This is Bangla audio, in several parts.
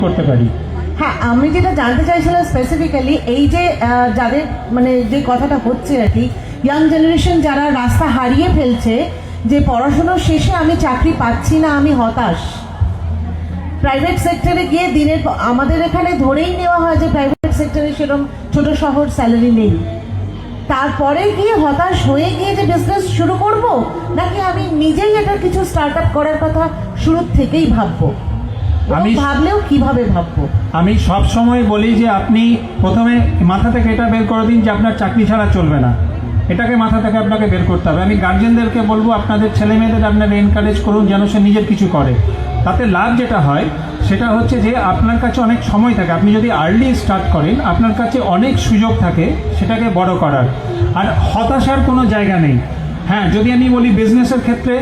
করতে পারি। হ্যাঁ, আমি যেটা জানতে চাইছিলাম স্পেসিফিক্যালি এই যে যাদের মানে যে কথাটা হচ্ছে আর কি, ইয়াং জেনারেশন যারা রাস্তা হারিয়ে ফেলছে, যে পড়াশোনার শেষে আমি চাকরি পাচ্ছি না, আমি হতাশ। প্রাইভেট সেক্টরে গিয়ে আমাদের এখানে ধরেই নেওয়া হয় যে প্রাইভেট সেক্টরে সেরকম ছোট শহর স্যালারি নেই। তারপরে গিয়ে হতাশ হয়ে গিয়ে যে বিজনেস শুরু করব, নাকি আমি নিজেই এটা কিছু স্টার্ট আপ করার কথা শুরু থেকেই ভাববো? আমি ভাবলেও কিভাবে ভাববো? আমি সব সময় বলি যে আপনি প্রথমে মাথা থেকে এটা বের করে দিন যে আপনার চাকরি ছাড়া চলবে না, এটাকে মাথা থেকে আপনাকে বের করতে হবে। আমি গার্জেনদেরকে বলবো আপনাদের ছেলে মেয়েদের আপনারা এনকারেজ করুন যেন সে নিজের কিছু করে। তাতে লাভ যেটা হয় সেটা হচ্ছে যে আপনার কাছে অনেক সময় থাকে। আপনি যদি আর্লি স্টার্ট করেন আপনার কাছে অনেক সুযোগ থাকে সেটাকে বড় করার, আর হতাশার কোনো জায়গা নেই। হ্যাঁ, যদি আমি বলি বিজনেসের ক্ষেত্রে,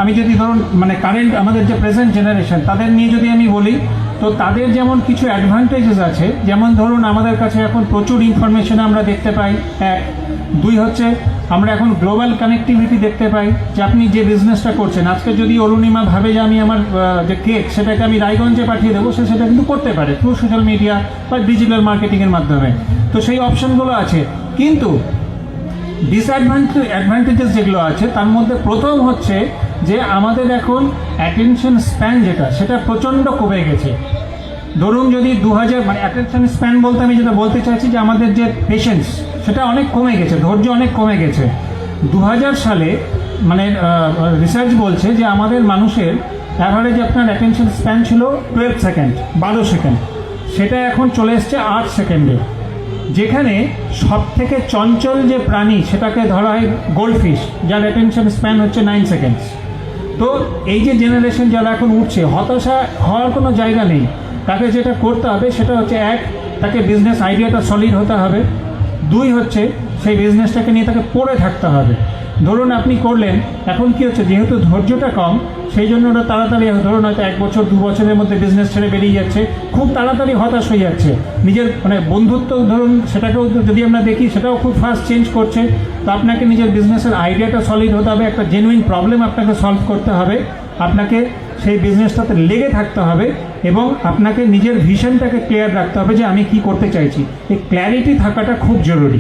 আমি যদি ধরুন মানে কারেন্ট আমাদের যে প্রেজেন্ট জেনারেশন তাদের নিয়ে যদি আমি বলি, তো তাদের যেমন কিছু অ্যাডভান্টেজেস আছে, যেমন ধরুন আমাদের কাছে এখন প্রচুর ইনফরমেশন আমরা দেখতে পাই, এক। দুই হচ্ছে আমরা এখন গ্লোবাল কানেক্টিভিটি দেখতে পাই, যে আপনি যে বিজনেসটা করছেন আজকে যদি অরুণিমা ভাবে যে আমি আমার যে কেক সেটাকে আমি রায়গঞ্জে পাঠিয়ে দেবো, সে সেটা কিন্তু করতে পারে থ্রু সোশ্যাল মিডিয়া বা ডিজিটাল মার্কেটিংয়ের মাধ্যমে। তো সেই অপশনগুলো আছে, কিন্তু ডিসঅ্যাডভান্টেজেস যেগুলো আছে তার মধ্যে প্রথম হচ্ছে যে আমাদের এখন অ্যাটেনশন স্প্যান যেটা সেটা প্রচণ্ড কমে গেছে। ধরুন যদি 2000 মানে অ্যাটেনশন স্প্যান বলতে আমি যেটা বলতে চাইছি যে আমাদের যে পেশেন্স সেটা অনেক কমে গেছে, ধৈর্য অনেক কমে গেছে। 2000 সালে মানে রিসার্চ বলছে যে আমাদের মানুষের অ্যাভারেজ আপনার অ্যাটেনশন স্প্যান ছিল 12 সেকেন্ড, 12 সেকেন্ড, সেটা এখন চলে এসছে 8 সেকেন্ডে। যেখানে সব থেকে চঞ্চল যে প্রাণী সেটাকে ধরা হয় গোল্ডফিশ, যার অ্যাটেনশন স্প্যান হচ্ছে 9 সেকেন্ডস। তো এই যে জেনারেশন যারা এখন উঠছে, হতাশা হওয়ার কোনো জায়গা নেই। তাকে যেটা করতে হবে সেটা হচ্ছে, এক, তাকে বিজনেস আইডিয়াটা সলিড হতে হবে। দুই হচ্ছে সেই বিজনেসটাকে নিয়ে তাকে পড়ে থাকতে হবে। ধরুন আপনি করলেন, এখন কি হচ্ছে যেহেতু ধৈর্যটা কম সেই জন্য ওরা তাড়াতাড়ি ধরুন হয়তো 1 বছর 2 বছরের মধ্যে বিজনেস ছেড়ে বেরিয়ে যাচ্ছে, খুব তাড়াতাড়ি হতাশ হয়ে যাচ্ছে। নিজের মানে বন্ধুত্ব ধরুন সেটাকেও যদি আমরা দেখি সেটাও খুব ফাস্ট চেঞ্জ করছে। তো আপনাকে নিজের বিজনেসের আইডিয়াটা সলিড হতে হবে, একটা জেনুইন প্রবলেম আপনাকে সলভ করতে হবে, আপনাকে সেই বিজনেসটাতে লেগে থাকতে হবে এবং আপনাকে নিজের ভিশনটাকে ক্লিয়ার রাখতে হবে যে আমি কি করতে চাইছি। এই ক্ল্যারিটি থাকাটা খুব জরুরি।